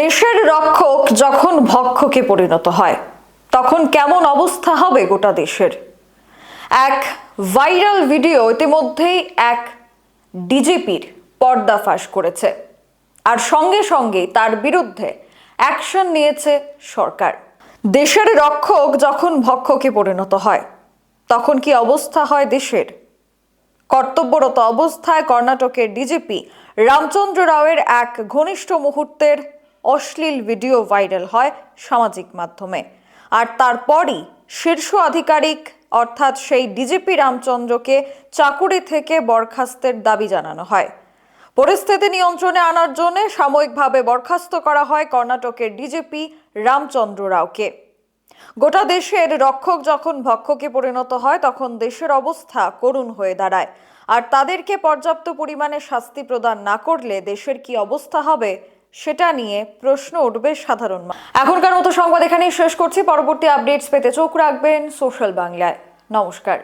দেশের রক্ষক যখন ভক্ষকে পরিণত হয় তখন কেমন অবস্থা হবে গোটা দেশের। এক ভাইরাল ভিডিও ইতিমধ্যেই এক ডিজিপির পর্দাফাশ করেছে, আর সঙ্গে সঙ্গে তার বিরুদ্ধে অ্যাকশন নিয়েছে সরকার। দেশের রক্ষক যখন ভক্ষকে পরিণত হয় তখন কি অবস্থা হয় দেশের? কর্তব্যরত অবস্থায় কর্ণাটকের ডিজিপি রামচন্দ্র রাওয়ের এক ঘনিষ্ঠ মুহূর্তের অশ্লীল ভিডিও ভাইরাল হয় সামাজিক মাধ্যমে, আর তারপরই শীর্ষ আধিকারিক অর্থাৎ সেই ডিজিপি রামচন্দ্রকে চাকুরি থেকে বরখাস্তের দাবি জানানো হয়। পরিস্থিতি নিয়ন্ত্রণে আনার জন্য সাময়িকভাবে বরখাস্ত করা হয় কর্ণাটকের ডিজিপি রামচন্দ্র রাওকে। গোটা দেশের রক্ষক যখন ভক্ষকে পরিণত হয় তখন দেশের অবস্থা করুণ হয়ে দাঁড়ায়, আর তাদেরকে পর্যাপ্ত পরিমাণে শাস্তি প্রদান না করলে দেশের কি অবস্থা হবে সেটা নিয়ে প্রশ্ন উঠবে সাধারণ মানুষ। এখনকার মতো সংবাদ এখানেই শেষ করছি। পরবর্তী আপডেটস পেতে চোখ রাখবেন সোশ্যাল বাংলায়। নমস্কার।